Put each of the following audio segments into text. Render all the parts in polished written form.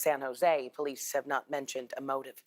San Jose, police have not mentioned a motive.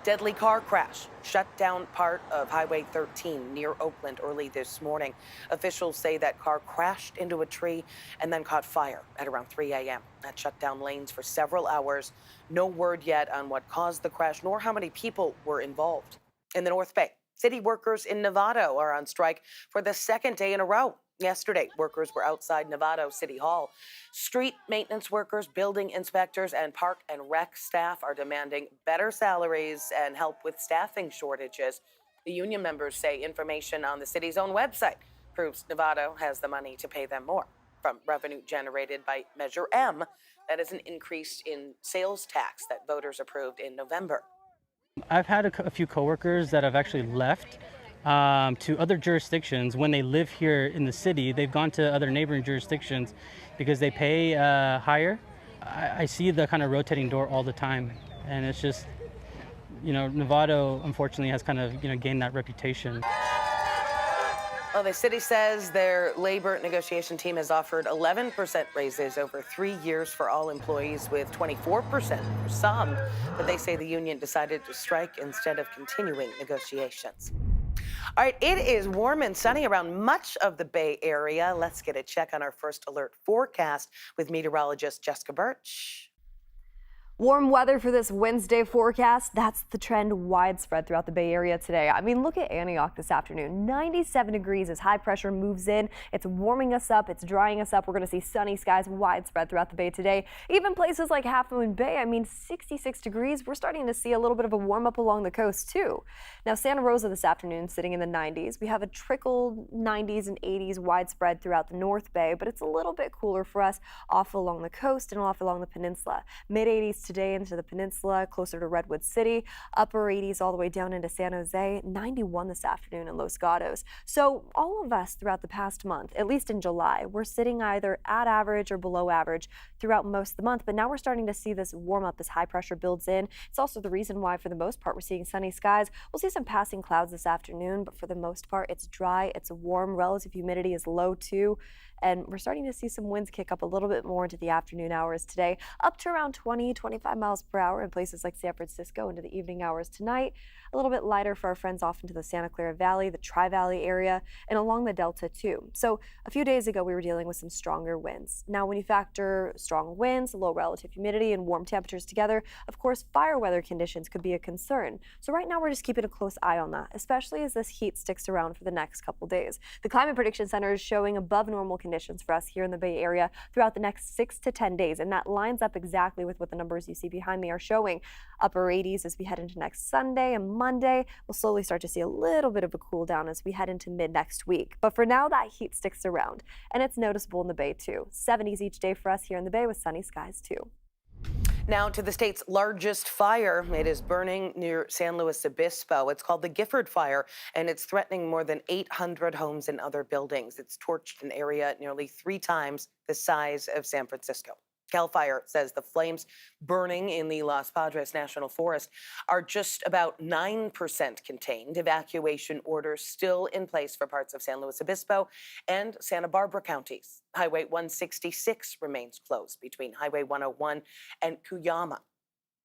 Deadly car crash shut down part of Highway 13 near Oakland early this morning. Officials say that car crashed into a tree and then caught fire at around 3 a.m. That shut down lanes for several hours. No word yet on what caused the crash nor how many people were involved. In the North Bay, city workers in Novato are on strike for the second day in a row. Yesterday, workers were outside Novato City Hall. Street maintenance workers, building inspectors, and park and rec staff are demanding better salaries and help with staffing shortages. The union members say information on the city's own website proves Novato has the money to pay them more. From revenue generated by Measure M, that is an increase in sales tax that voters approved in November. I've had a few coworkers that have actually left to other jurisdictions. When they live here in the city, they've gone to other neighboring jurisdictions because they pay higher. I see the kind of rotating door all the time, and it's just, Novato unfortunately has kind of, gained that reputation. Well, the city says their labor negotiation team has offered 11% raises over 3 years for all employees, with 24% for some, but they say the union decided to strike instead of continuing negotiations. All right, it is warm and sunny around much of the Bay Area. Let's get a check on our first alert forecast with meteorologist Jessica Birch. Warm weather for this Wednesday forecast. That's the trend widespread throughout the Bay Area today. I mean, look at Antioch this afternoon. 97 degrees as high pressure moves in. It's warming us up. It's drying us up. We're going to see sunny skies widespread throughout the Bay today. Even places like Half Moon Bay, 66 degrees. We're starting to see a little bit of a warm up along the coast too. Now, Santa Rosa this afternoon sitting in the 90s. We have a trickle 90s and 80s widespread throughout the North Bay, but it's a little bit cooler for us off along the coast and off along the peninsula. Mid 80s today into the peninsula, closer to Redwood City, upper 80s all the way down into San Jose, 91 this afternoon in Los Gatos. So all of us throughout the past month, at least in July, we're sitting either at average or below average throughout most of the month, but now we're starting to see this warm up as high pressure builds in. It's also the reason why, for the most part, we're seeing sunny skies. We'll see some passing clouds this afternoon, but for the most part, it's dry, it's warm, relative humidity is low too. And we're starting to see some winds kick up a little bit more into the afternoon hours today, up to around 20, 25 miles per hour in places like San Francisco into the evening hours tonight. A little bit lighter for our friends off into the Santa Clara Valley, the Tri-Valley area, and along the Delta too. So a few days ago, we were dealing with some stronger winds. Now, when you factor strong winds, low relative humidity, and warm temperatures together, of course, fire weather conditions could be a concern. So right now, we're just keeping a close eye on that, especially as this heat sticks around for the next couple days. The Climate Prediction Center is showing above normal conditions for us here in the Bay Area throughout the next 6 to 10 days, and that lines up exactly with what the numbers you see behind me are showing. Upper 80s as we head into next Sunday and Monday. We'll slowly start to see a little bit of a cool down as we head into mid next week. But for now, that heat sticks around, and it's noticeable in the Bay too. 70s each day for us here in the Bay with sunny skies too. Now to the state's largest fire. It is burning near San Luis Obispo. It's called the Gifford Fire, and it's threatening more than 800 homes and other buildings. It's torched an area nearly 3 times the size of San Francisco. CAL FIRE says the flames burning in the Los Padres National Forest are just about 9% contained. Evacuation orders still in place for parts of San Luis Obispo and Santa Barbara counties. Highway 166 remains closed between Highway 101 and Cuyama.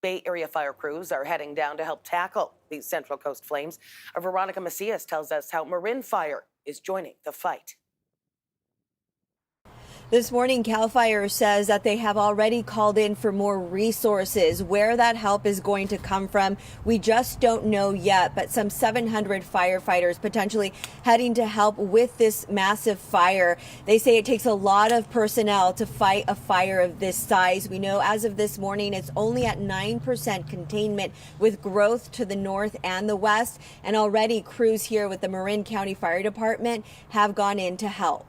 Bay Area fire crews are heading down to help tackle these Central Coast flames. Veronica Macias tells us how Marin Fire is joining the fight. This morning, CAL FIRE says that they have already called in for more resources. Where that help is going to come from, we just don't know yet, but some 700 firefighters potentially heading to help with this massive fire. They say it takes a lot of personnel to fight a fire of this size. We know as of this morning, it's only at 9% containment with growth to the north and the west, and already crews here with the Marin County Fire Department have gone in to help.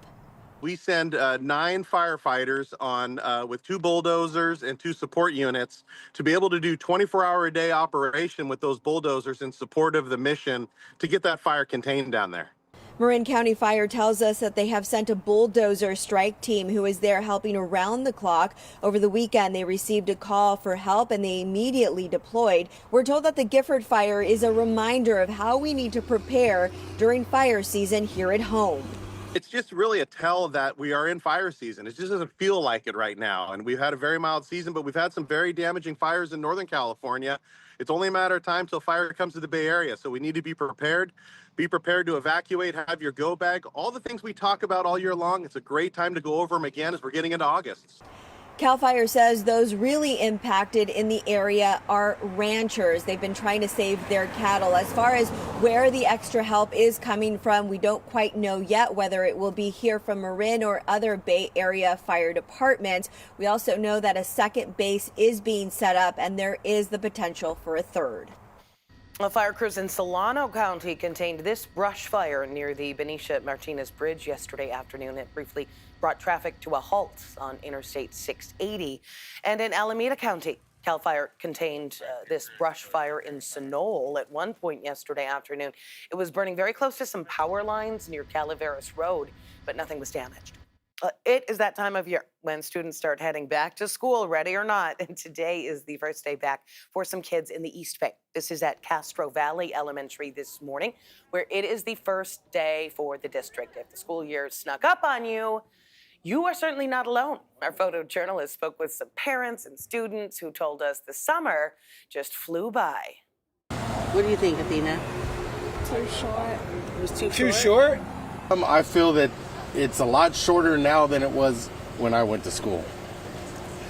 We send 9 firefighters on with 2 bulldozers and 2 support units to be able to do 24-hour-a-day operation with those bulldozers in support of the mission to get that fire contained down there. Marin County Fire tells us that they have sent a bulldozer strike team who is there helping around the clock. Over the weekend, they received a call for help and they immediately deployed. We're told that the Gifford Fire is a reminder of how we need to prepare during fire season here at home. It's just really a tell that we are in fire season. It just doesn't feel like it right now. And we've had a very mild season, but we've had some very damaging fires in Northern California. It's only a matter of time till fire comes to the Bay Area. So we need to be prepared. Be prepared to evacuate, have your go bag, all the things we talk about all year long. It's a great time to go over them again as we're getting into August. CAL FIRE says those really impacted in the area are ranchers. They've been trying to save their cattle. As far as where the extra help is coming from, we don't quite know yet whether it will be here from Marin or other Bay Area fire departments. We also know that a second base is being set up and there is the potential for a third. Well, fire crews in Solano County contained this brush fire near the Benicia Martinez Bridge yesterday afternoon. It briefly brought traffic to a halt on Interstate 680. And in Alameda County, CAL FIRE contained this brush fire in Sonol at one point yesterday afternoon. It was burning very close to some power lines near Calaveras Road, but nothing was damaged. It is that time of year when students start heading back to school, ready or not. And today is the first day back for some kids in the East Bay. This is at Castro Valley Elementary this morning, where it is the first day for the district. If the school year snuck up on you, you are certainly not alone. Our photojournalist spoke with some parents and students who told us the summer just flew by. What do you think, Athena? Too short. It was Too short? I feel that it's a lot shorter now than it was when I went to school.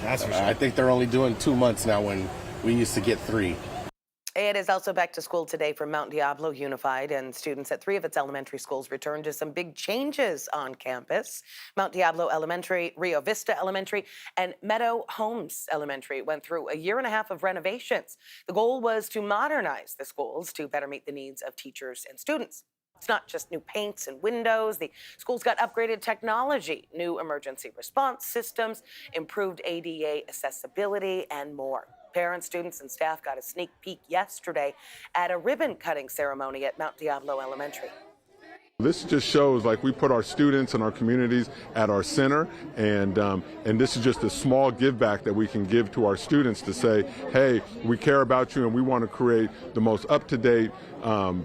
That's for sure. I think they're only doing 2 months now when we used to get 3. It is also back to school today for Mount Diablo Unified, and students at 3 of its elementary schools returned to some big changes on campus. Mount Diablo Elementary, Rio Vista Elementary, and Meadow Homes Elementary went through a year and a half of renovations. The goal was to modernize the schools to better meet the needs of teachers and students. It's not just new paints and windows. The schools got upgraded technology, new emergency response systems, improved ADA accessibility, and more. Parents, students, and staff got a sneak peek yesterday at a ribbon-cutting ceremony at Mount Diablo Elementary. This just shows like we put our students and our communities at our center, and this is just a small give back that we can give to our students to say, hey, we care about you and we want to create the most up-to-date,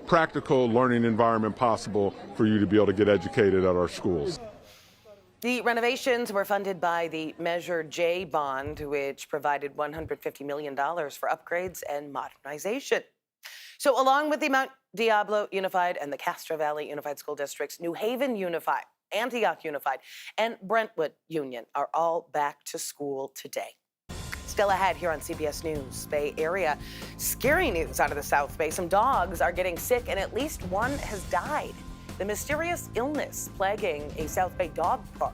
practical learning environment possible for you to be able to get educated at our schools. The renovations were funded by the Measure J bond, which provided $150 million for upgrades and modernization. So along with the Mount Diablo Unified and the Castro Valley Unified School Districts, New Haven Unified, Antioch Unified, and Brentwood Union are all back to school today. Still ahead here on CBS News Bay Area. Scary news out of the South Bay. Some dogs are getting sick and at least one has died. The mysterious illness plaguing a South Bay dog park.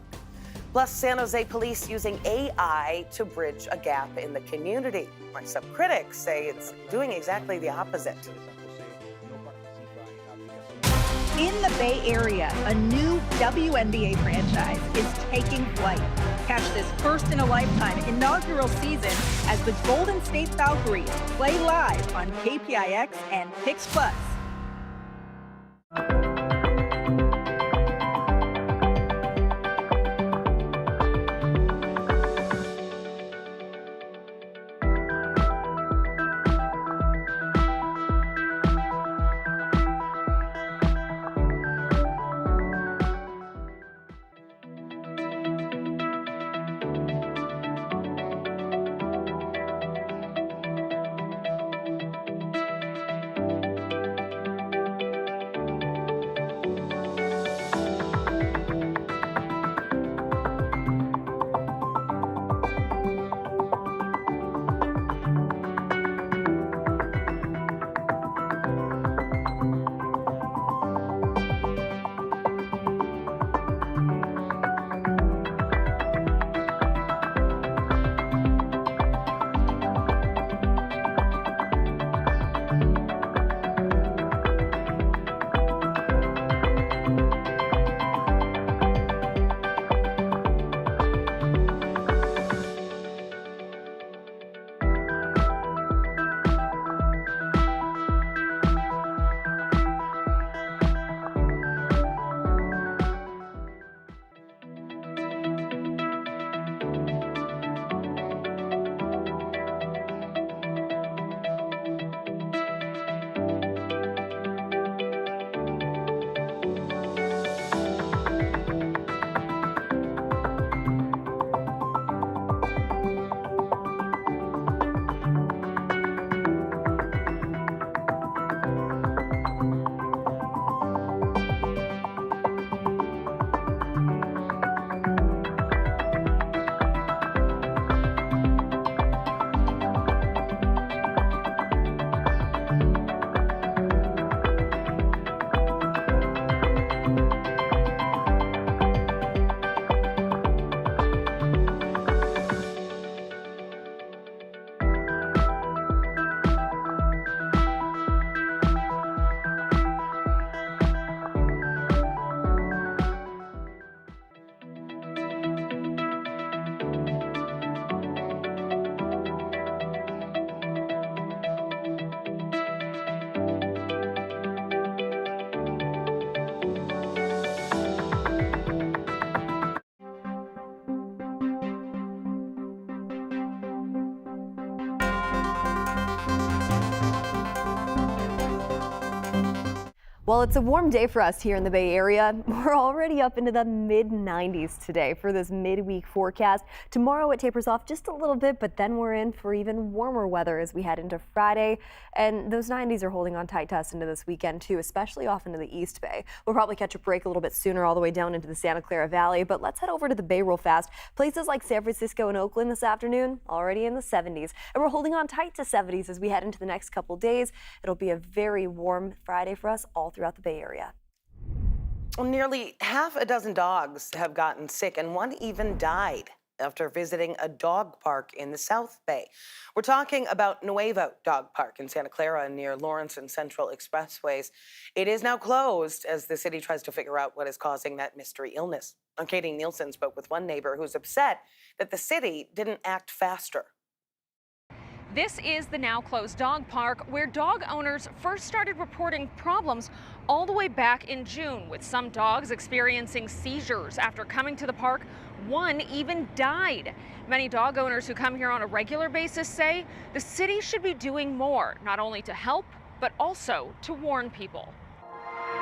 Plus, San Jose police using AI to bridge a gap in the community. While some critics say it's doing exactly the opposite. In the Bay Area, a new WNBA franchise is taking flight. Catch this first-in-a-lifetime inaugural season as the Golden State Valkyries play live on KPIX and Pix Plus. Well, it's a warm day for us here in the Bay Area. We're already up into the mid-90s today for this midweek forecast. Tomorrow it tapers off just a little bit, but then we're in for even warmer weather as we head into Friday. And those 90s are holding on tight to us into this weekend too, especially off into the East Bay. We'll probably catch a break a little bit sooner all the way down into the Santa Clara Valley, but let's head over to the Bay real fast. Places like San Francisco and Oakland this afternoon, already in the 70s. And we're holding on tight to 70s as we head into the next couple days. It'll be a very warm Friday for us all throughout the Bay Area. Nearly half a dozen dogs have gotten sick, and one even died after visiting a dog park in the South Bay. We're talking about Novato Dog Park in Santa Clara near Lawrence and Central Expressways. It is now closed as the city tries to figure out what is causing that mystery illness. Katie Nielsen spoke with one neighbor who's upset that the city didn't act faster. This is the now closed dog park where dog owners first started reporting problems all the way back in June, with some dogs experiencing seizures after coming to the park. One even died. Many dog owners who come here on a regular basis say the city should be doing more, not only to help, but also to warn people.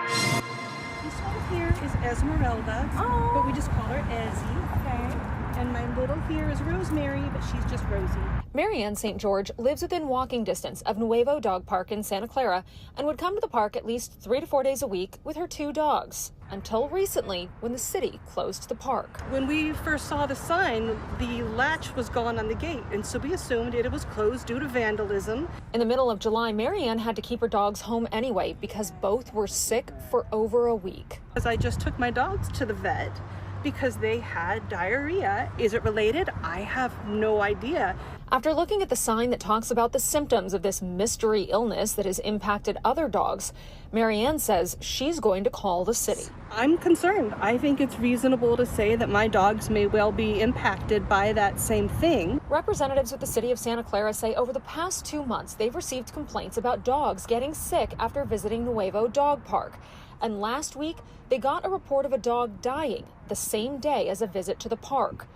This one here is Esmeralda, but we just call her Ezzy. Okay. And my little here is Rosemary, but she's just Rosie. Marianne St. George lives within walking distance of Novato Dog Park in Santa Clara and would come to the park at least 3 to 4 days a week with her 2 dogs, until recently when the city closed the park. When we first saw the sign, the latch was gone on the gate, and so we assumed it was closed due to vandalism. In the middle of July, Marianne had to keep her dogs home anyway because both were sick for over a week. As I just took my dogs to the vet because they had diarrhea. Is it related? I have no idea. After looking at the sign that talks about the symptoms of this mystery illness that has impacted other dogs, Marianne says she's going to call the city. I'm concerned. I think it's reasonable to say that my dogs may well be impacted by that same thing. Representatives with the city of Santa Clara say over the past 2 months, they've received complaints about dogs getting sick after visiting Novato Dog Park. And last week, they got a report of a dog dying the same day as a visit to the park.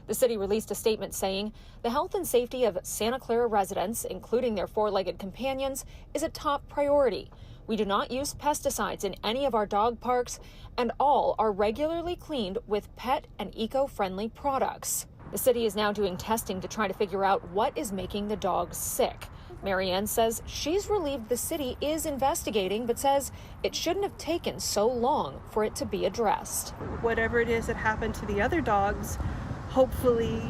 The city released a statement saying the health and safety of Santa Clara residents, including their 4-legged companions, is a top priority. We do not use pesticides in any of our dog parks, and all are regularly cleaned with pet and eco-friendly products. The city is now doing testing to try to figure out what is making the dogs sick. Marianne says she's relieved the city is investigating, but says it shouldn't have taken so long for it to be addressed. Whatever it is that happened to the other dogs, hopefully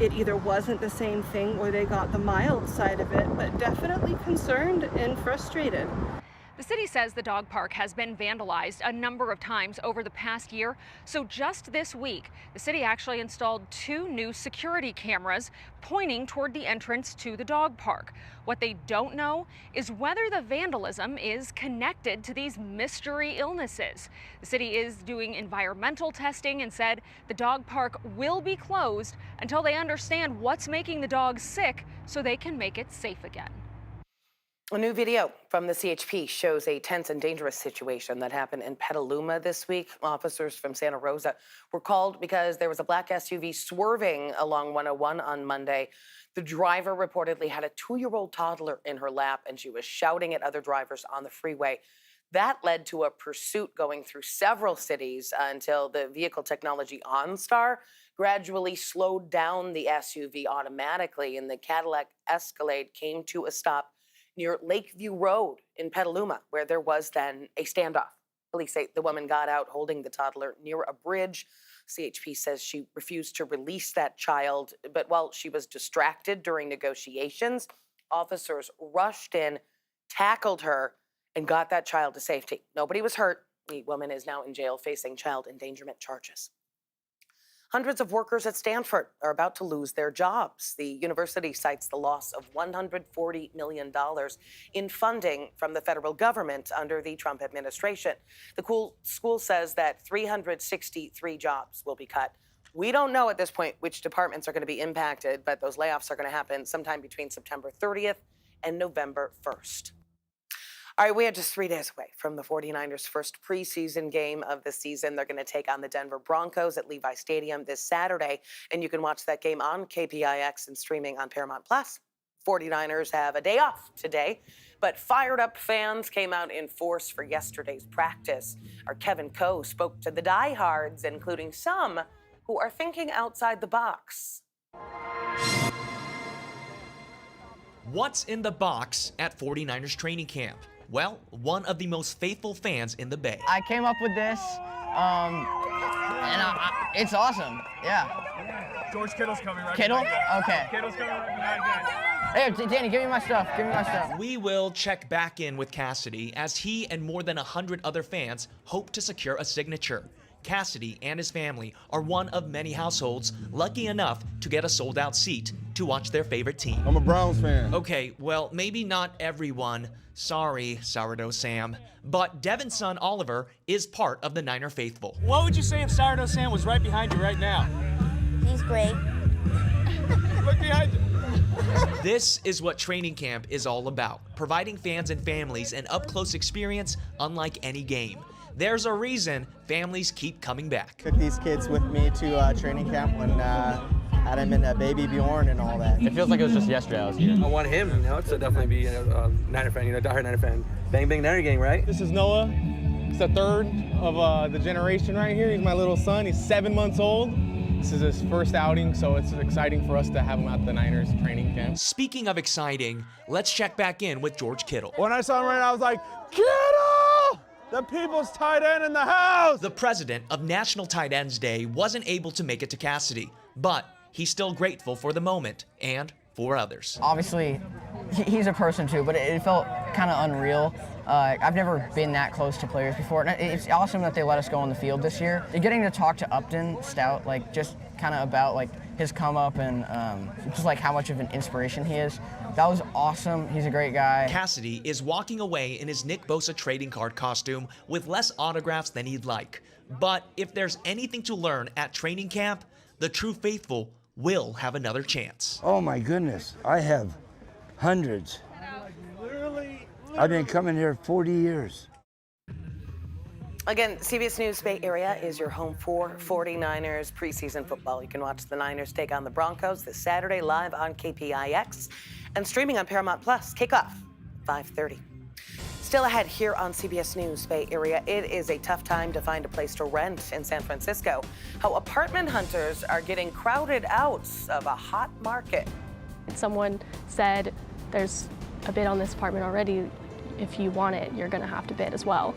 it either wasn't the same thing or they got the mild side of it, but definitely concerned and frustrated. The city says the dog park has been vandalized a number of times over the past year. So just this week, the city actually installed 2 new security cameras pointing toward the entrance to the dog park. What they don't know is whether the vandalism is connected to these mystery illnesses. The city is doing environmental testing and said the dog park will be closed until they understand what's making the dogs sick so they can make it safe again. A new video from the CHP shows a tense and dangerous situation that happened in Petaluma this week. Officers from Santa Rosa were called because there was a black SUV swerving along 101 on Monday. The driver reportedly had a 2-year-old toddler in her lap, and she was shouting at other drivers on the freeway. That led to a pursuit going through several cities until the vehicle technology OnStar gradually slowed down the SUV automatically, and the Cadillac Escalade came to a stop near Lakeview Road in Petaluma, where there was then a standoff. Police say the woman got out holding the toddler near a bridge. CHP says she refused to release that child, but while she was distracted during negotiations, officers rushed in, tackled her, and got that child to safety. Nobody was hurt. The woman is now in jail facing child endangerment charges. Hundreds of workers at Stanford are about to lose their jobs. The university cites the loss of $140 million in funding from the federal government under the Trump administration. The school says that 363 jobs will be cut. We don't know at this point which departments are going to be impacted, but those layoffs are going to happen sometime between September 30th and November 1st. All right, we are just 3 days away from the 49ers' first preseason game of the season. They're going to take on the Denver Broncos at Levi Stadium this Saturday, and you can watch that game on KPIX and streaming on Paramount Plus. 49ers have a day off today, but fired up fans came out in force for yesterday's practice. Our Kevin Coe spoke to the diehards, including some who are thinking outside the box. What's in the box at 49ers training camp? Well, one of the most faithful fans in the Bay. I came up with this, and it's awesome. Yeah. George Kittle's coming right Kittle? behind you. Okay. Kittle's coming right behind you. Hey, Danny, give me my stuff. Give me my stuff. We will check back in with Cassidy as he and more than 100 other fans hope to secure a signature. Cassidy and his family are one of many households lucky enough to get a sold-out seat to watch their favorite team. I'm a Browns fan. Okay, well, maybe not everyone. Sorry, Sourdough Sam. But Devin's son Oliver is part of the Niner faithful. What would you say if Sourdough Sam was right behind you right now? He's great. Look behind you. This is what training camp is all about, providing fans and families an up-close experience unlike any game. There's a reason families keep coming back. Took these kids with me to training camp when had him in Baby Bjorn and all that. It feels like it was just yesterday I was here. I want him, to definitely be a Niner fan, diehard Niner fan. Bang, bang, Niner gang, right? This is Noah. He's the third of the generation right here. He's my little son. He's 7 months old. This is his first outing, so it's exciting for us to have him at the Niners training camp. Speaking of exciting, let's check back in with George Kittle. When I saw him right now, I was like, Kittle! The people's tight end in the house! The president of National Tight Ends Day wasn't able to make it to Cassidy, but he's still grateful for the moment and for others. Obviously, he's a person too, but it felt kind of unreal. I've never been that close to players before. And it's awesome that they let us go on the field this year. Getting to talk to Upton Stout, just kind of about his come up and just how much of an inspiration he is. That was awesome. He's a great guy. Cassidy is walking away in his Nick Bosa trading card costume with less autographs than he'd like. But if there's anything to learn at training camp, the true faithful will have another chance. Oh my goodness, I have hundreds. I've been coming here 40 years. Again, CBS News Bay Area is your home for 49ers preseason football. You can watch the Niners take on the Broncos this Saturday live on KPIX and streaming on Paramount Plus. Kickoff 5:30. Still ahead here on CBS News Bay Area, it is a tough time to find a place to rent in San Francisco. How apartment hunters are getting crowded out of a hot market. Someone said, there's a bid on this apartment already. If you want it, you're going to have to bid as well.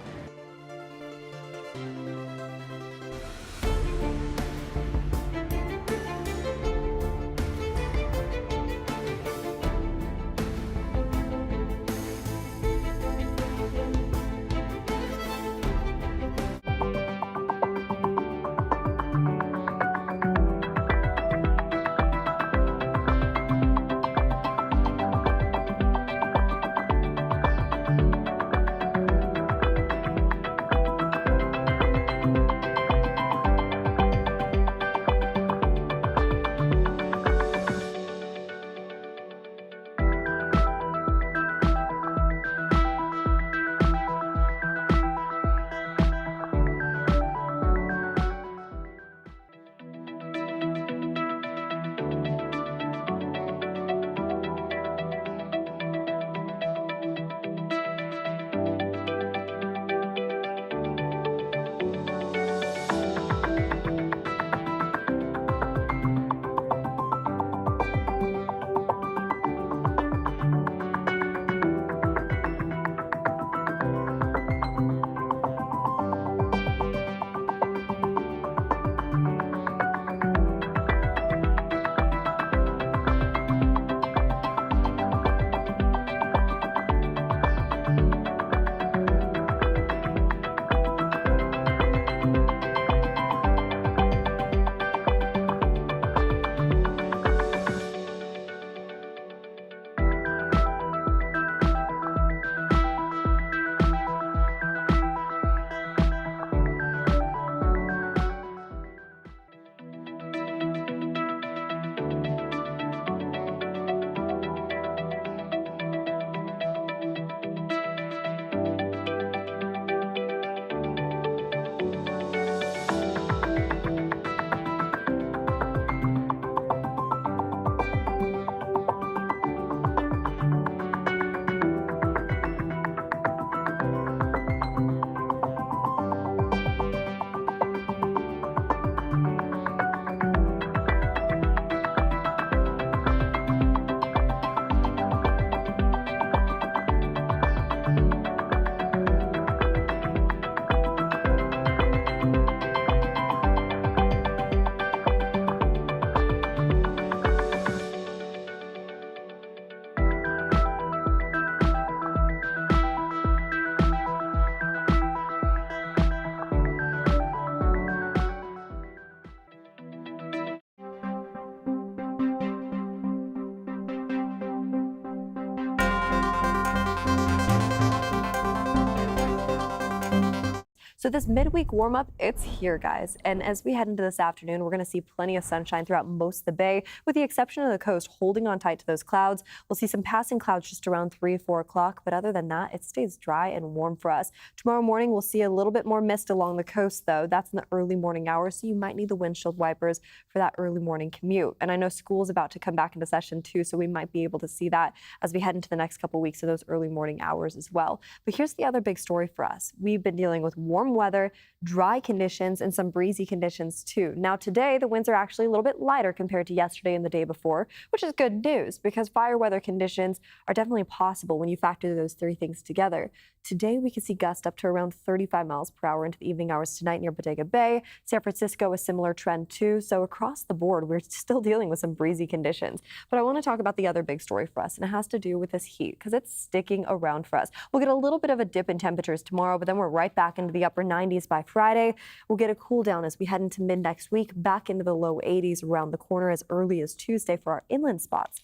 So this midweek warm up, it's here, guys. And as we head into this afternoon, we're going to see plenty of sunshine throughout most of the bay, with the exception of the coast holding on tight to those clouds. We'll see some passing clouds just around 3 or 4 o'clock. But other than that, it stays dry and warm for us. Tomorrow morning, we'll see a little bit more mist along the coast, though. That's in the early morning hours, so you might need the windshield wipers for that early morning commute. And I know school is about to come back into session, too, so we might be able to see that as we head into the next couple weeks of those early morning hours as well. But here's the other big story for us. We've been dealing with warm weather, dry conditions, and some breezy conditions, too. Now, today, the winds are actually a little bit lighter compared to yesterday and the day before, which is good news because fire weather conditions are definitely possible when you factor those three things together. Today, we can see gusts up to around 35 miles per hour into the evening hours tonight near Bodega Bay. San Francisco, a similar trend too. So across the board, we're still dealing with some breezy conditions. But I want to talk about the other big story for us, and it has to do with this heat because it's sticking around for us. We'll get a little bit of a dip in temperatures tomorrow, but then we're right back into the upper 90s by Friday. We'll get a cool down as we head into mid next week, back into the low 80s around the corner as early as Tuesday for our inland spots.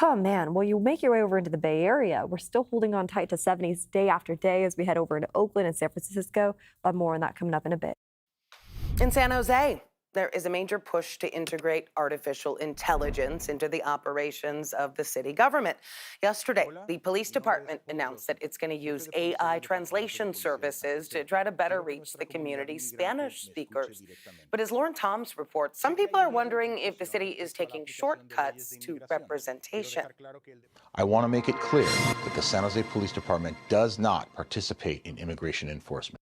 Oh, man. Well, you make your way over into the Bay Area. We're still holding on tight to 70s day after day as we head over into Oakland and San Francisco. But more on that coming up in a bit. In San Jose, there is a major push to integrate artificial intelligence into the operations of the city government. Yesterday, the police department announced that it's going to use AI translation services to try to better reach the community's Spanish speakers. But as Lauren Toms reports, some people are wondering if the city is taking shortcuts to representation. I want to make it clear that the San Jose Police Department does not participate in immigration enforcement.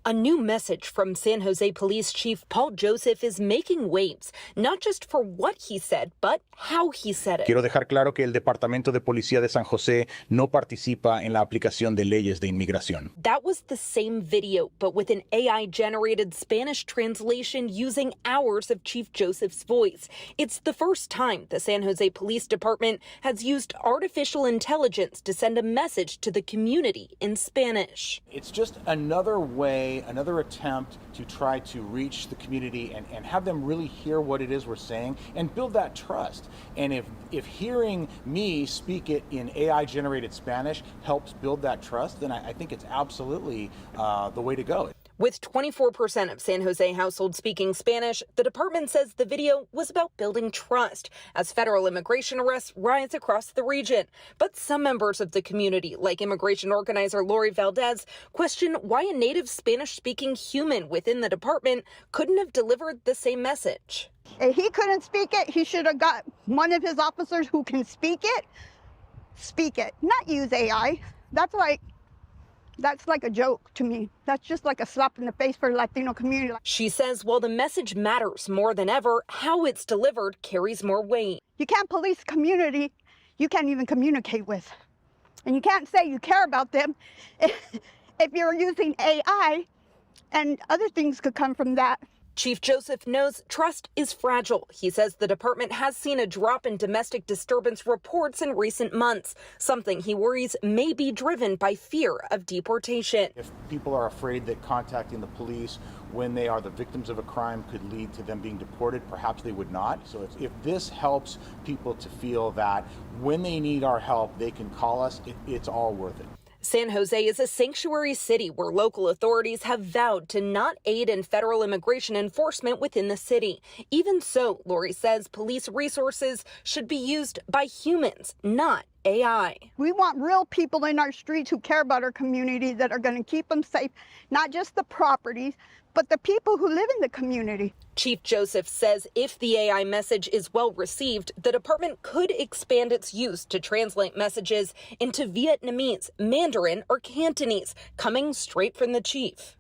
A new message from San Jose Police Chief Paul Joseph is making waves, not just for what he said, but how he said it. Quiero dejar claro que el Departamento de Policía de San José no participa en la aplicación de leyes de inmigración. That was the same video, but with an AI-generated Spanish translation using hours of Chief Joseph's voice. It's the first time the San Jose Police Department has used artificial intelligence to send a message to the community in Spanish. It's just another way, another attempt to try to reach the community and have them really hear what it is we're saying and build that trust. And if hearing me speak it in AI-generated Spanish helps build that trust, then I think it's absolutely the way to go. With 24% of San Jose households speaking Spanish, the department says the video was about building trust as federal immigration arrests rise across the region. But some members of the community, like immigration organizer Lori Valdez, question why a native Spanish-speaking human within the department couldn't have delivered the same message. If he couldn't speak it, he should have got one of his officers who can speak it, not use AI. That's like a joke to me. That's just like a slap in the face for the Latino community. She says while the message matters more than ever, how it's delivered carries more weight. You can't police community you can't even communicate with. And you can't say you care about them if you're using AI, and other things could come from that. Chief Joseph knows trust is fragile. He says the department has seen a drop in domestic disturbance reports in recent months, something he worries may be driven by fear of deportation. If people are afraid that contacting the police when they are the victims of a crime could lead to them being deported, perhaps they would not. So if this helps people to feel that when they need our help, they can call us, it's all worth it. San Jose is a sanctuary city where local authorities have vowed to not aid in federal immigration enforcement within the city. Even so, Lori says police resources should be used by humans, not AI. We want real people in our streets who care about our community, that are going to keep them safe, not just the properties, but the people who live in the community. Chief Joseph says if the AI message is well received, the department could expand its use to translate messages into Vietnamese, Mandarin, or Cantonese, coming straight from the chief.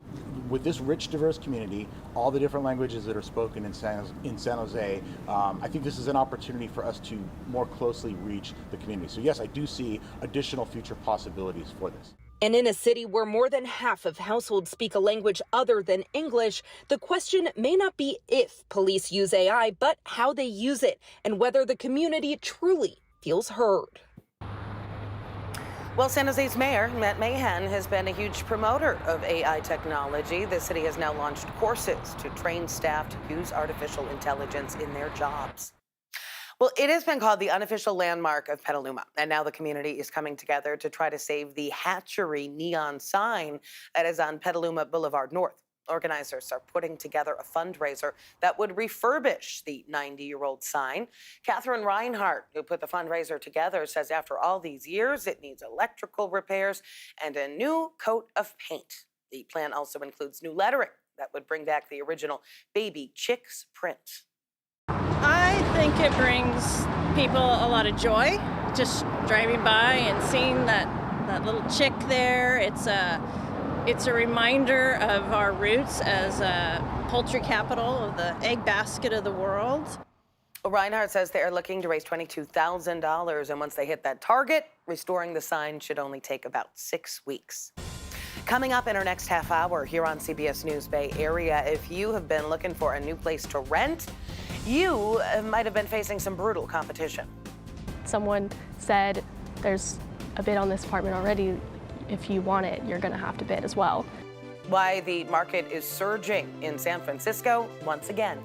With this rich, diverse community, all the different languages that are spoken in San Jose, I think this is an opportunity for us to more closely reach the community. So yes, I do see additional future possibilities for this. And in a city where more than half of households speak a language other than English, the question may not be if police use AI, but how they use it and whether the community truly feels heard. Well, San Jose's mayor, Matt Mahan, has been a huge promoter of AI technology. The city has now launched courses to train staff to use artificial intelligence in their jobs. Well, it has been called the unofficial landmark of Petaluma, and now the community is coming together to try to save the hatchery neon sign that is on Petaluma Boulevard North. Organizers are putting together a fundraiser that would refurbish the 90-year-old sign. Catherine Reinhardt, who put the fundraiser together, says after all these years, it needs electrical repairs and a new coat of paint. The plan also includes new lettering that would bring back the original baby chicks print. I think it brings people a lot of joy, just driving by and seeing that little chick there. It's a reminder of our roots as a poultry capital of the egg basket of the world. Reinhardt says they are looking to raise $22,000, and once they hit that target, restoring the sign should only take about 6 weeks. Coming up in our next half hour here on CBS News Bay Area, if you have been looking for a new place to rent, you might have been facing some brutal competition. Someone said, there's a bid on this apartment already. If you want it, you're going to have to bid as well. Why the market is surging in San Francisco once again.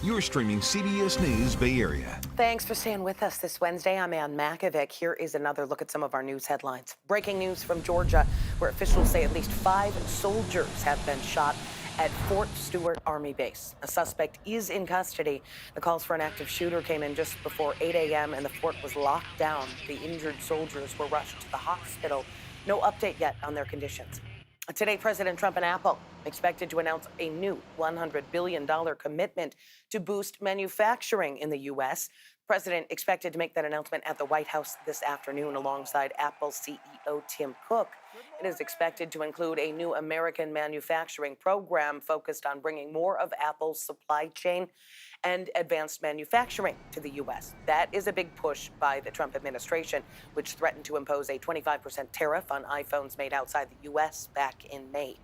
You're streaming CBS News Bay Area. Thanks for staying with us this Wednesday. I'm Ann Makovic. Here is another look at some of our news headlines. Breaking news from Georgia, where officials say at least 5 soldiers have been shot at Fort Stewart Army Base. A suspect is in custody. The calls for an active shooter came in just before 8 a.m. and the fort was locked down. The injured soldiers were rushed to the hospital. No update yet on their conditions. Today, President Trump and Apple expected to announce a new $100 billion commitment to boost manufacturing in the U.S. The president expected to make that announcement at the White House this afternoon alongside Apple CEO Tim Cook. It is expected to include a new American manufacturing program focused on bringing more of Apple's supply chain and advanced manufacturing to the U.S. That is a big push by the Trump administration, which threatened to impose a 25% tariff on iPhones made outside the U.S. back in May.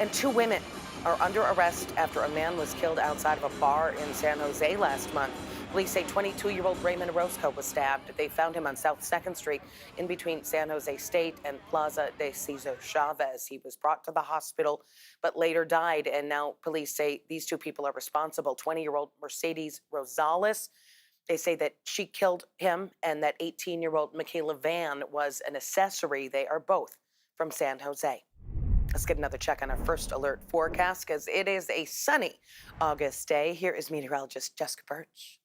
And 2 women are under arrest after a man was killed outside of a bar in San Jose last month. Police say 22-year-old Raymond Orozco was stabbed. They found him on South 2nd Street in between San Jose State and Plaza de Cesar Chavez. He was brought to the hospital but later died, and now police say these 2 people are responsible. 20-year-old Mercedes Rosales, they say that she killed him, and that 18-year-old Michaela Van was an accessory. They are both from San Jose. Let's get another check on our first alert forecast because it is a sunny August day. Here is meteorologist Jessica Birch.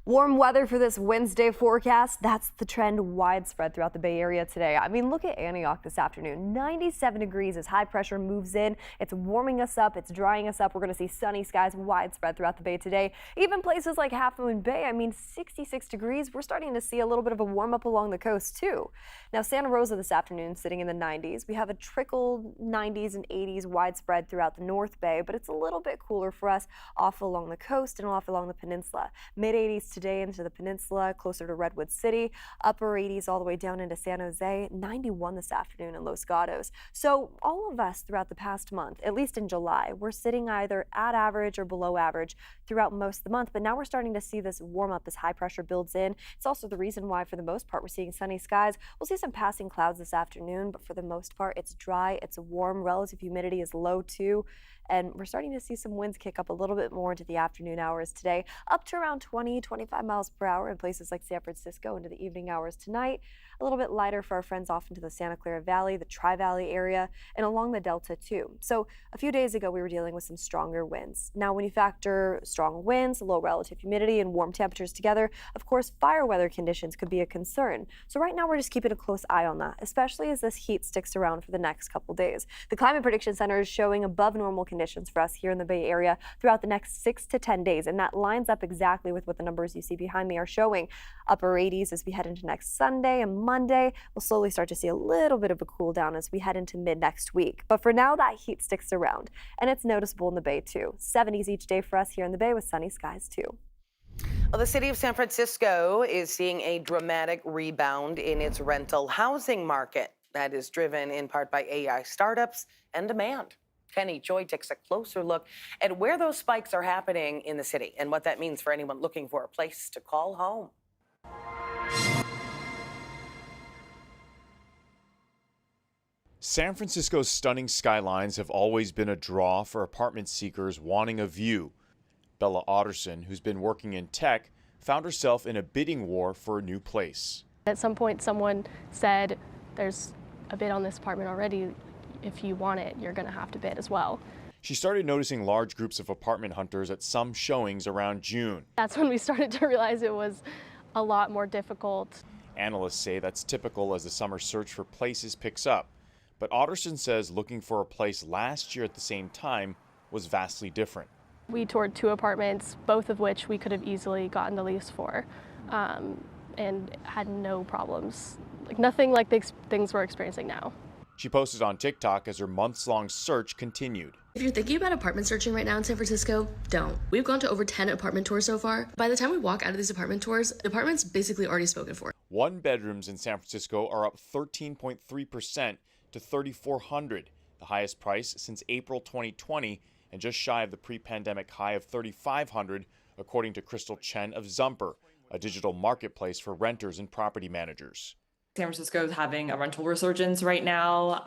Warm weather for this Wednesday forecast. That's the trend widespread throughout the Bay Area today. I mean, look at Antioch this afternoon. 97 degrees as high pressure moves in. It's warming us up. It's drying us up. We're going to see sunny skies widespread throughout the Bay today. Even places like Half Moon Bay, I mean, 66 degrees. We're starting to see a little bit of a warm up along the coast, too. Now, Santa Rosa this afternoon sitting in the 90s. We have a trickle 90s and 80s widespread throughout the North Bay, but it's a little bit cooler for us off along the coast and off along the peninsula. Mid-80s today into the peninsula, closer to Redwood City, upper 80s all the way down into San Jose, 91 this afternoon in Los Gatos. So all of us throughout the past month, at least in July, we're sitting either at average or below average throughout most of the month, but now we're starting to see this warm up as high pressure builds in. It's also the reason why, for the most part, we're seeing sunny skies. We'll see some passing clouds this afternoon, but for the most part, it's dry, it's warm, relative humidity is low too. And we're starting to see some winds kick up a little bit more into the afternoon hours today, up to around 20, 25 miles per hour in places like San Francisco into the evening hours tonight. A little bit lighter for our friends off into the Santa Clara Valley, the Tri-Valley area, and along the Delta too. So a few days ago, we were dealing with some stronger winds. Now, when you factor strong winds, low relative humidity, and warm temperatures together, of course, fire weather conditions could be a concern. So right now, we're just keeping a close eye on that, especially as this heat sticks around for the next couple days. The Climate Prediction Center is showing above normal conditions for us here in the Bay Area throughout the next 6 to 10 days, and that lines up exactly with what the numbers you see behind me are showing. Upper 80s as we head into next Sunday and Monday. We'll slowly start to see a little bit of a cool down as we head into mid next week. But for now, that heat sticks around, and it's noticeable in the Bay too. 70s each day for us here in the Bay with sunny skies too. Well, the city of San Francisco is seeing a dramatic rebound in its rental housing market. That is driven in part by AI startups and demand. Kenny Joy takes a closer look at where those spikes are happening in the city and what that means for anyone looking for a place to call home. San Francisco's stunning skylines have always been a draw for apartment seekers wanting a view. Bella Otterson, who's been working in tech, found herself in a bidding war for a new place. At some point, someone said, there's a bid on this apartment already. If you want it, you're going to have to bid as well. She started noticing large groups of apartment hunters at some showings around June. That's when we started to realize it was a lot more difficult. Analysts say that's typical as the summer search for places picks up. But Otterson says looking for a place last year at the same time was vastly different. We toured 2 apartments, both of which we could have easily gotten the lease for, and had no problems. Like nothing like the things we're experiencing now. She posted on TikTok as her months-long search continued. If you're thinking about apartment searching right now in San Francisco, don't. We've gone to over 10 apartment tours so far. By the time we walk out of these apartment tours, the apartment's basically already spoken for. 1-bedrooms in San Francisco are up 13.3% to $3,400, the highest price since April 2020 and just shy of the pre-pandemic high of $3,500, according to Crystal Chen of Zumper, a digital marketplace for renters and property managers. San Francisco is having a rental resurgence right now,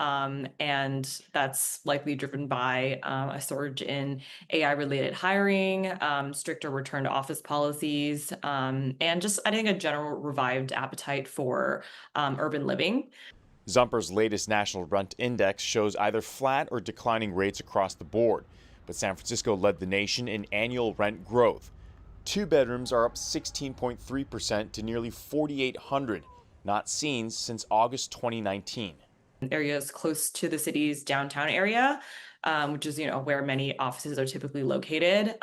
and that's likely driven by a surge in AI-related hiring, stricter return to office policies, and just, I think, a general revived appetite for urban living. Zumper's latest national rent index shows either flat or declining rates across the board, but San Francisco led the nation in annual rent growth. 2-bedrooms are up 16.3% to nearly $4,800. Not seen since August 2019. Areas close to the city's downtown area, which is where many offices are typically located,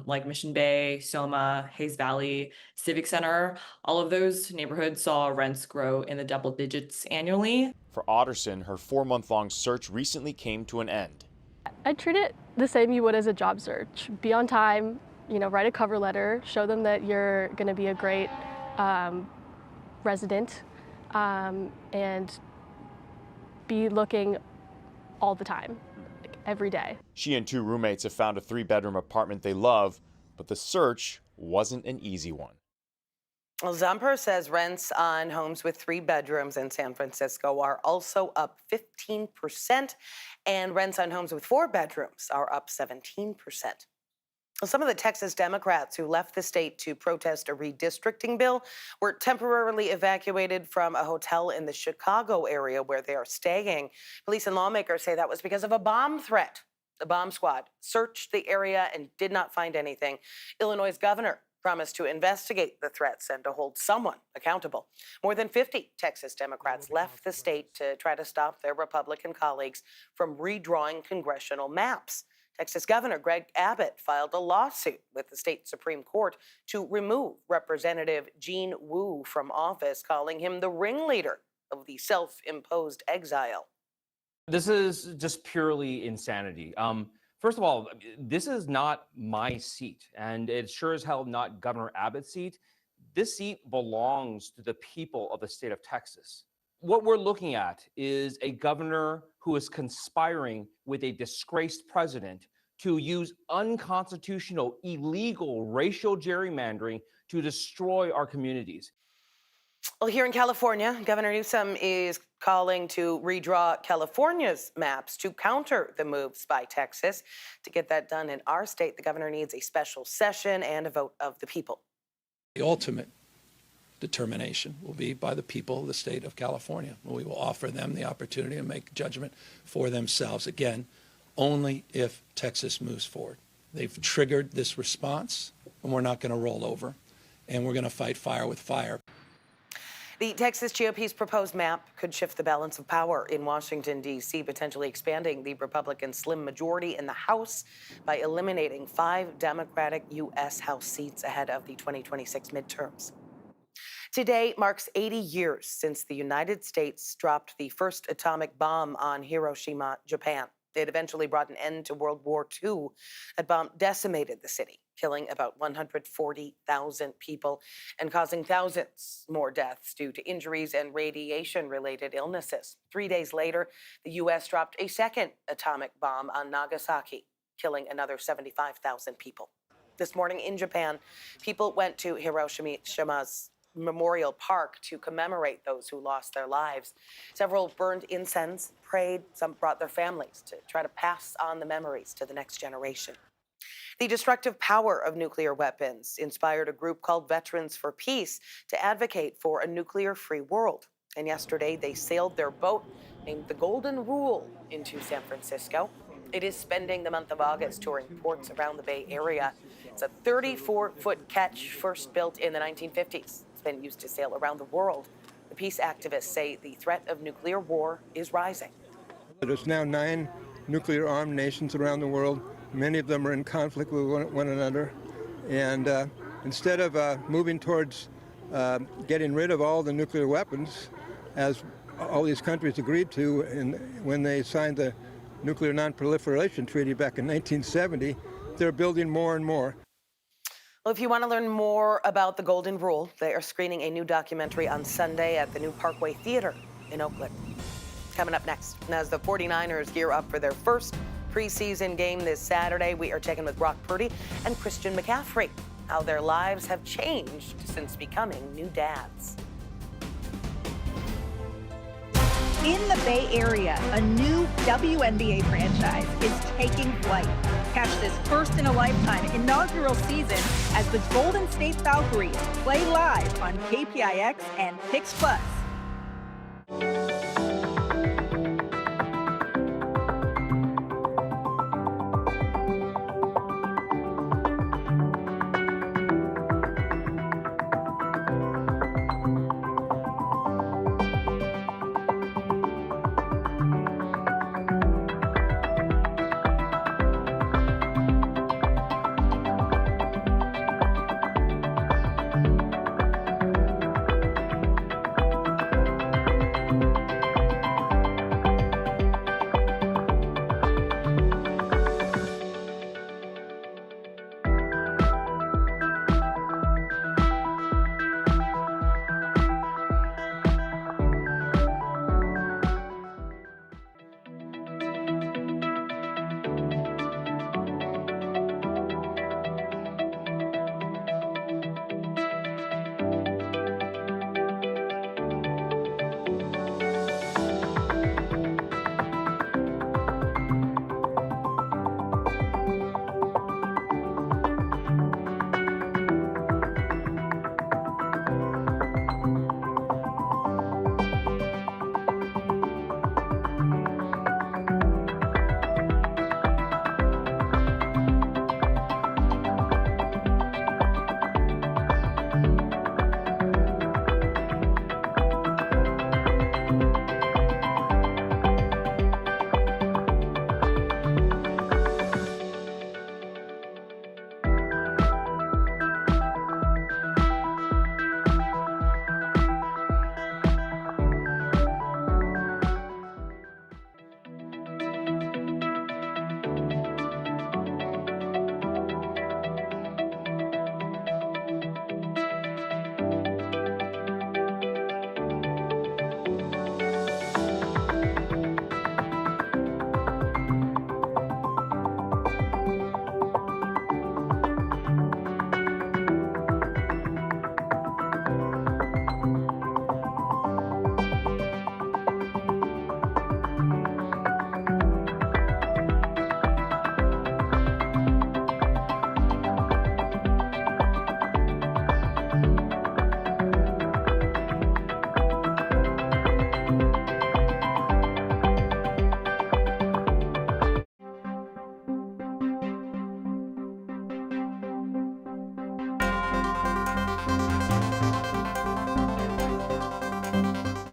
like Mission Bay, Soma, Hayes Valley, Civic Center. All of those neighborhoods saw rents grow in the double digits annually. For Otterson, her 4-month-long search recently came to an end. I treat it the same you would as a job search. Be on time, write a cover letter, show them that you're going to be a great resident, and be looking all the time. every day. She and 2 roommates have found a 3-bedroom apartment they love, but the search wasn't an easy one. Well, Zumper says rents on homes with 3 bedrooms in San Francisco are also up 15%, and rents on homes with 4 bedrooms are up 17%. Some of the Texas Democrats who left the state to protest a redistricting bill were temporarily evacuated from a hotel in the Chicago area where they are staying. Police and lawmakers say that was because of a bomb threat. The bomb squad searched the area and did not find anything. Illinois' governor promised to investigate the threats and to hold someone accountable. More than 50 Texas Democrats left the state to try to stop their Republican colleagues from redrawing congressional maps. Texas Governor Greg Abbott filed a lawsuit with the state Supreme Court to remove Representative Gene Wu from office, calling him the ringleader of the self-imposed exile. This is just purely insanity. First of all, this is not my seat, and it's sure as hell not Governor Abbott's seat. This seat belongs to the people of the state of Texas. What we're looking at is a governor who is conspiring with a disgraced president to use unconstitutional, illegal racial gerrymandering to destroy our communities. Well, here in California, Governor Newsom is calling to redraw California's maps to counter the moves by Texas. To get that done in our state, the governor needs a special session and a vote of the people. The ultimate determination will be by the people of the state of California. We will offer them the opportunity to make judgment for themselves, again, only if Texas moves forward. They've triggered this response, and we're not going to roll over, and we're going to fight fire with fire. The Texas GOP's proposed map could shift the balance of power in Washington, D.C., potentially expanding the Republican slim majority in the House by eliminating 5 Democratic U.S. House seats ahead of the 2026 midterms. Today marks 80 years since the United States dropped the first atomic bomb on Hiroshima, Japan. It eventually brought an end to World War II. That bomb decimated the city, killing about 140,000 people and causing thousands more deaths due to injuries and radiation-related illnesses. 3 days later, the U.S. dropped a second atomic bomb on Nagasaki, killing another 75,000 people. This morning in Japan, people went to Hiroshima's Memorial Park to commemorate those who lost their lives. Several burned incense, prayed, some brought their families to try to pass on the memories to the next generation. The destructive power of nuclear weapons inspired a group called Veterans for Peace to advocate for a nuclear-free world. And yesterday, they sailed their boat, named the Golden Rule, into San Francisco. It is spending the month of August touring ports around the Bay Area. It's a 34-foot ketch first built in the 1950s. It's been used to sail around the world. The peace activists say the threat of nuclear war is rising. There's now 9 nuclear-armed nations around the world. Many of them are in conflict with one another. And instead of moving towards getting rid of all the nuclear weapons, as all these countries agreed to when they signed the Nuclear Non-Proliferation Treaty back in 1970, they're building more and more. Well, if you want to learn more about the Golden Rule, they are screening a new documentary on Sunday at the new Parkway Theater in Oakland. Coming up next, as the 49ers gear up for their first preseason game this Saturday, we are checking with Brock Purdy and Christian McCaffrey, how their lives have changed since becoming new dads. In the Bay Area, a new WNBA franchise is taking flight. Catch this first-in-a-lifetime inaugural season as the Golden State Valkyries play live on KPIX and Pix Plus.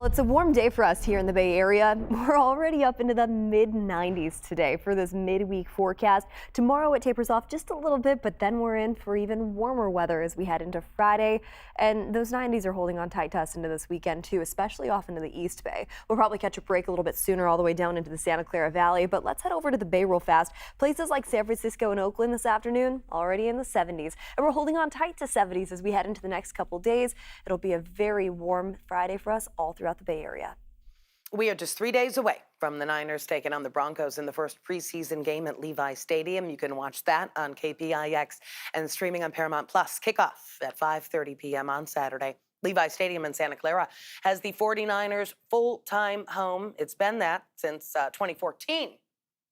It's a warm day for us here in the Bay Area. We're already up into the mid-90s today for this midweek forecast. Tomorrow it tapers off just a little bit, but then we're in for even warmer weather as we head into Friday. And those 90s are holding on tight to us into this weekend too, especially off into the East Bay. We'll probably catch a break a little bit sooner all the way down into the Santa Clara Valley, but let's head over to the Bay real fast. Places like San Francisco and Oakland this afternoon, already in the 70s. And we're holding on tight to 70s as we head into the next couple days. It'll be a very warm Friday for us all throughout the Bay Area. We are just 3 days away from the Niners taking on the Broncos in the first preseason game at Levi Stadium. You can watch that on KPIX and streaming on Paramount Plus. Kickoff at 5:30 p.m. on Saturday. Levi Stadium in Santa Clara has the 49ers full-time home. It's been that since 2014.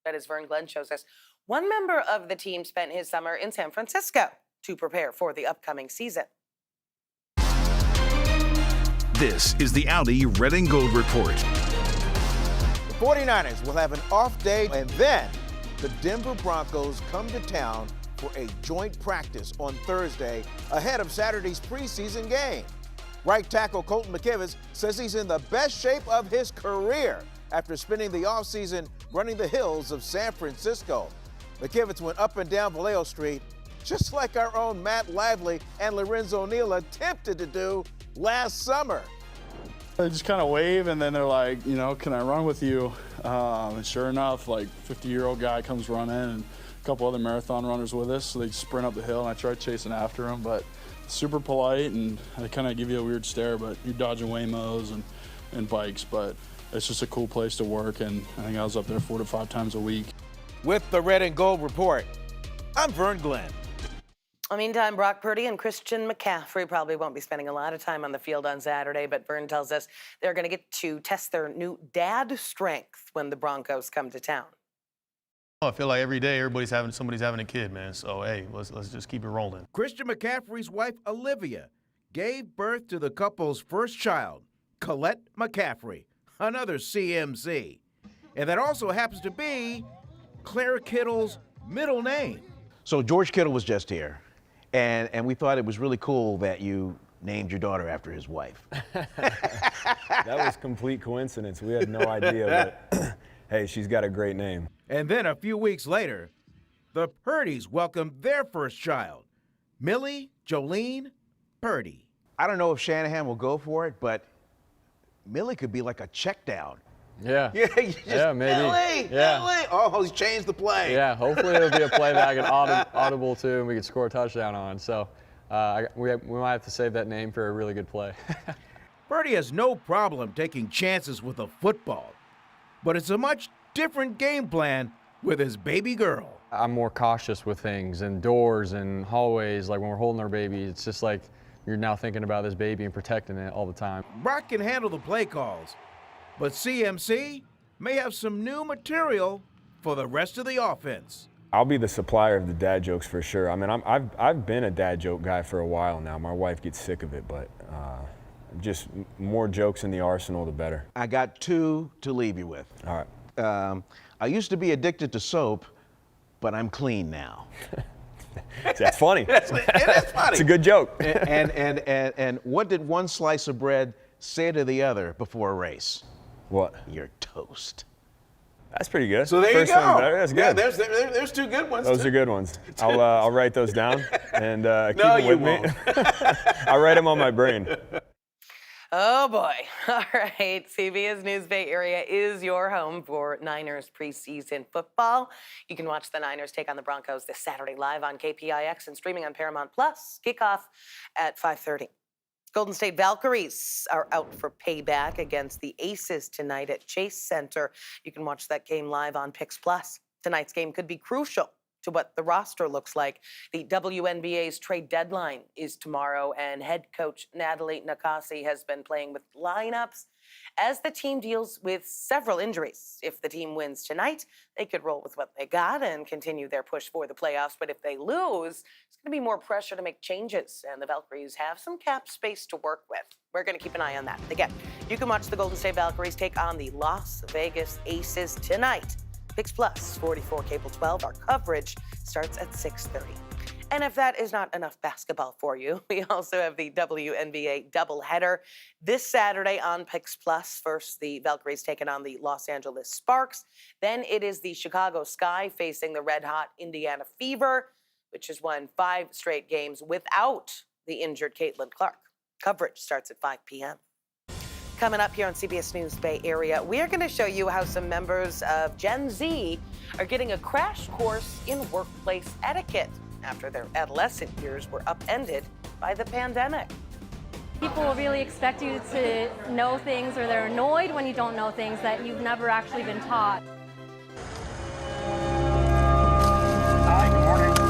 That is, Vern Glenn shows us. One member of the team spent his summer in San Francisco to prepare for the upcoming season. This is the Audi Red and Gold Report. The 49ers will have an off day, and then the Denver Broncos come to town for a joint practice on Thursday ahead of Saturday's preseason game. Right tackle Colton McKivitz says he's in the best shape of his career after spending the offseason running the hills of San Francisco. McKivitz went up and down Vallejo Street just like our own Matt Lively and Lorenzo Neal attempted to do last summer. They just kind of wave, and then they're like, you know, can I run with you? And sure enough, like 50-year-old guy comes running, and a couple other marathon runners with us, so they sprint up the hill, and I tried chasing after them, but super polite, and they kind of give you a weird stare, but you're dodging Waymos and bikes, but it's just a cool place to work, and I think I was up there 4 to 5 times a week. With the Red and Gold Report, I'm Vern Glenn. Meantime, Brock Purdy and Christian McCaffrey probably won't be spending a lot of time on the field on Saturday, but Vern tells us they're going to get to test their new dad strength when the Broncos come to town. I feel like every day somebody's having a kid, man. So, hey, let's just keep it rolling. Christian McCaffrey's wife, Olivia, gave birth to the couple's first child, Colette McCaffrey, another CMC. And that also happens to be Claire Kittle's middle name. So George Kittle was just here. And we thought it was really cool that you named your daughter after his wife. That was complete coincidence. We had no idea, but hey, she's got a great name. And then a few weeks later, the Purdys welcomed their first child, Millie Jolene Purdy. I don't know if Shanahan will go for it, but Millie could be like a check down. Yeah. Yeah, yeah, maybe. Millie, yeah. Millie. Oh, he's changed the play. Yeah, hopefully it'll be a play that I can audible to and we can score a touchdown on. So we might have to save that name for a really good play. Purdy has no problem taking chances with a football, but it's a much different game plan with his baby girl. I'm more cautious with things and doors and hallways. Like when we're holding our baby, it's just like you're now thinking about this baby and protecting it all the time. Brock can handle the play calls, but CMC may have some new material for the rest of the offense. I'll be the supplier of the dad jokes for sure. I mean, I've been a dad joke guy for a while now. My wife gets sick of it, but just more jokes in the arsenal, the better. I got 2 to leave you with. All right. I used to be addicted to soap, but I'm clean now. That's funny. It is funny. It's a good joke. And what did one slice of bread say to the other before a race? What? You're toast. That's pretty good. So there First you go. one better. That's good. Yeah, there's 2 good ones. Those are good ones. I'll write those down and keep No, them you with won't. me. I'll write them on my brain. Oh, boy. All right. CBS News Bay Area is your home for Niners preseason football. You can watch the Niners take on the Broncos this Saturday live on KPIX and streaming on Paramount Plus. Kickoff at 5:30. Golden State Valkyries are out for payback against the Aces tonight at Chase Center. You can watch that game live on Pix Plus. Tonight's game could be crucial to what the roster looks like. The WNBA's trade deadline is tomorrow, and head coach Natalie Nakasi has been playing with lineups as the team deals with several injuries. If the team wins tonight, they could roll with what they got and continue their push for the playoffs. But if they lose, it's going to be more pressure to make changes, and the Valkyries have some cap space to work with. We're going to keep an eye on that. Again, you can watch the Golden State Valkyries take on the Las Vegas Aces tonight. Pix Plus, 44 Cable 12. Our coverage starts at 6:30. And if that is not enough basketball for you, we also have the WNBA doubleheader this Saturday on Pix Plus. First, the Valkyries taking on the Los Angeles Sparks. Then it is the Chicago Sky facing the red-hot Indiana Fever, which has won 5 straight games without the injured Caitlin Clark. Coverage starts at 5 p.m. Coming up here on CBS News Bay Area, we are going to show you how some members of Gen Z are getting a crash course in workplace etiquette after their adolescent years were upended by the pandemic. People will really expect you to know things, or they're annoyed when you don't know things that you've never actually been taught. Hi, good morning.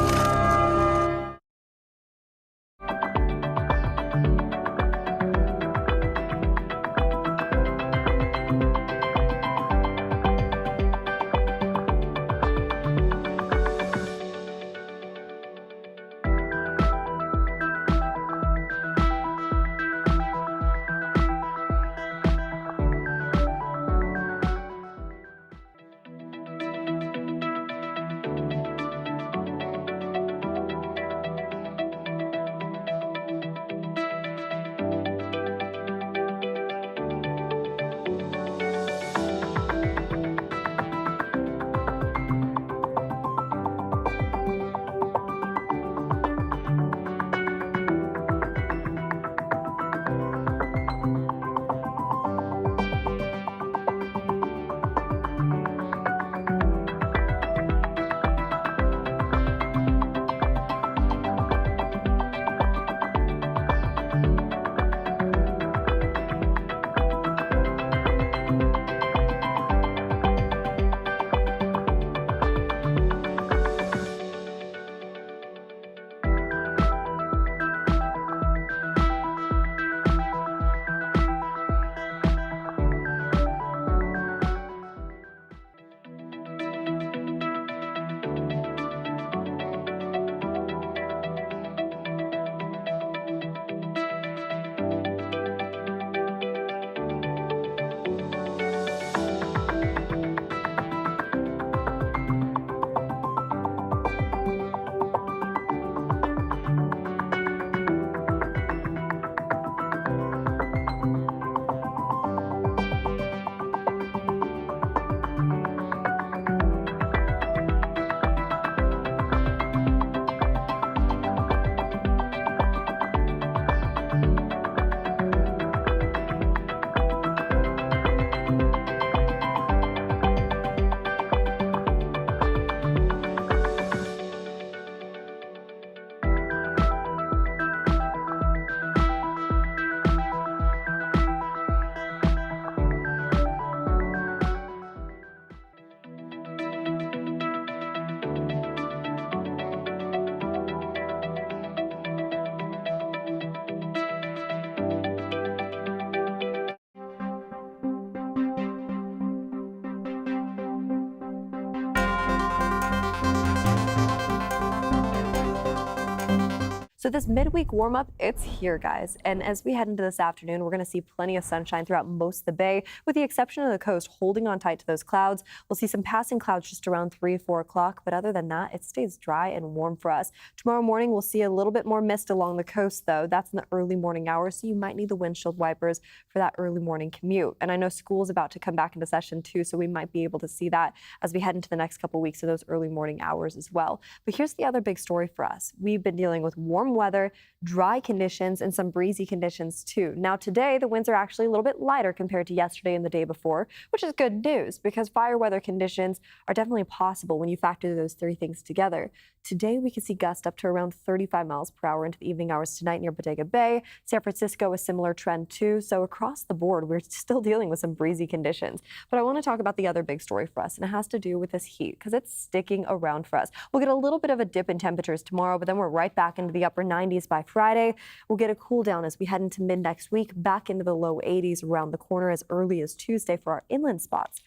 So this midweek warm-up, it's here, guys. And as we head into this afternoon, we're going to see plenty of sunshine throughout most of the bay, with the exception of the coast holding on tight to those clouds. We'll see some passing clouds just around 3 or 4 o'clock, but other than that, it stays dry and warm for us. Tomorrow morning, we'll see a little bit more mist along the coast, though. That's in the early morning hours, so you might need the windshield wipers for that early morning commute. And I know school's about to come back into session, too, so we might be able to see that as we head into the next couple weeks of those early morning hours as well. But here's the other big story for us. We've been dealing with warm weather, dry conditions, and some breezy conditions too. Now today, the winds are actually a little bit lighter compared to yesterday and the day before, which is good news because fire weather conditions are definitely possible when you factor those 3 things together. Today, we can see gusts up to around 35 miles per hour into the evening hours tonight near Bodega Bay. San Francisco, a similar trend too. So across the board, we're still dealing with some breezy conditions. But I want to talk about the other big story for us, and it has to do with this heat because it's sticking around for us. We'll get a little bit of a dip in temperatures tomorrow, but then we're right back into the upper 90s by Friday. We'll get a cool down as we head into mid next week, back into the low 80s around the corner as early as Tuesday for our inland spots.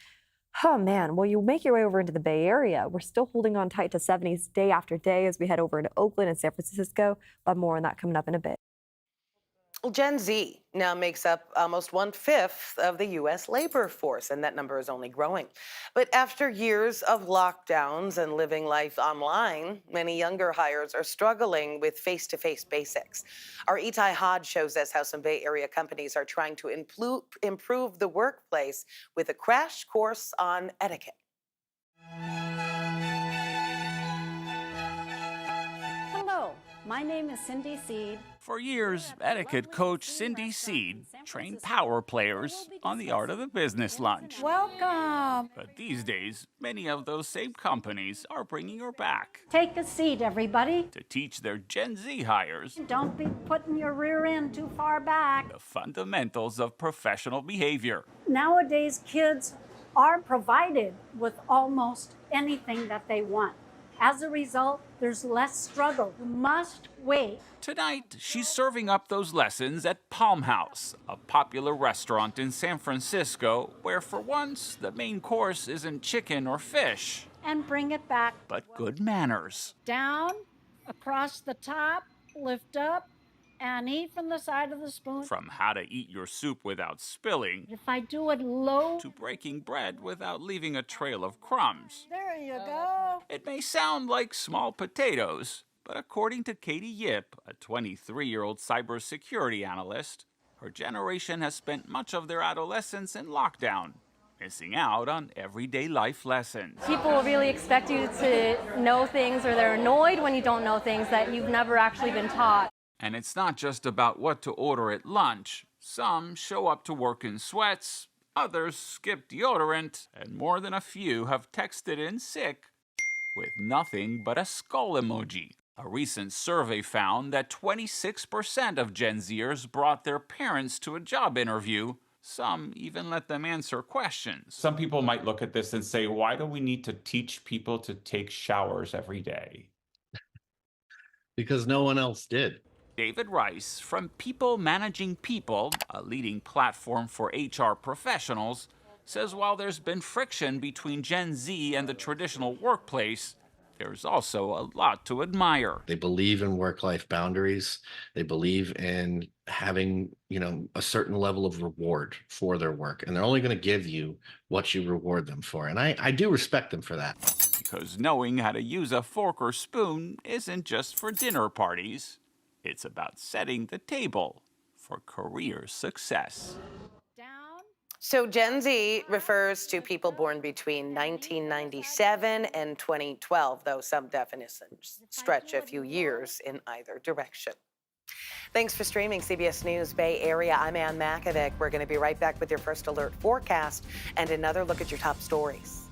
Oh man, well, you make your way over into the Bay Area. We're still holding on tight to 70s day after day as we head over into Oakland and San Francisco, but more on that coming up in a bit. Gen Z now makes up almost 1/5 of the U.S. labor force, and that number is only growing. But after years of lockdowns and living life online, many younger hires are struggling with face-to-face basics. Our Itai Hodge shows us how some Bay Area companies are trying to improve the workplace with a crash course on etiquette. Hello, my name is Cindy Seed. For years, etiquette coach Cindy Seed trained power players on the art of the business lunch. Welcome. But these days, many of those same companies are bringing her back Take a seat, everybody. to teach their Gen Z hires Don't be putting your rear end too far back. the fundamentals of professional behavior. Nowadays, kids are provided with almost anything that they want. As a result, there's less struggle. You must wait. Tonight, she's serving up those lessons at Palm House, a popular restaurant in San Francisco where, for once, the main course isn't chicken or fish, And bring it back but good manners. down, across the top, lift up, and eat from the side of the spoon. From how to eat your soup without spilling If I do it low, to breaking bread without leaving a trail of crumbs. there you go. It may sound like small potatoes, but according to Katie Yip, a 23-year-old cybersecurity analyst, her generation has spent much of their adolescence in lockdown, missing out on everyday life lessons. People really expect you to know things, or they're annoyed when you don't know things that you've never actually been taught. And it's not just about what to order at lunch. Some show up to work in sweats, others skip deodorant, and more than a few have texted in sick with nothing but a skull emoji. A recent survey found that 26% of Gen Zers brought their parents to a job interview. Some even let them answer questions. Some people might look at this and say, why do we need to teach people to take showers every day? Because no one else did. David Rice from People Managing People, a leading platform for HR professionals, says while there's been friction between Gen Z and the traditional workplace, there's also a lot to admire. They believe in work-life boundaries. They believe in having, a certain level of reward for their work. And they're only going to give you what you reward them for. And I do respect them for that. Because knowing how to use a fork or spoon isn't just for dinner parties. It's about setting the table for career success. So Gen Z refers to people born between 1997 and 2012, though some definitions stretch a few years in either direction. Thanks for streaming CBS News Bay Area. I'm Ann Makovic. We're going to be right back with your first alert forecast and another look at your top stories.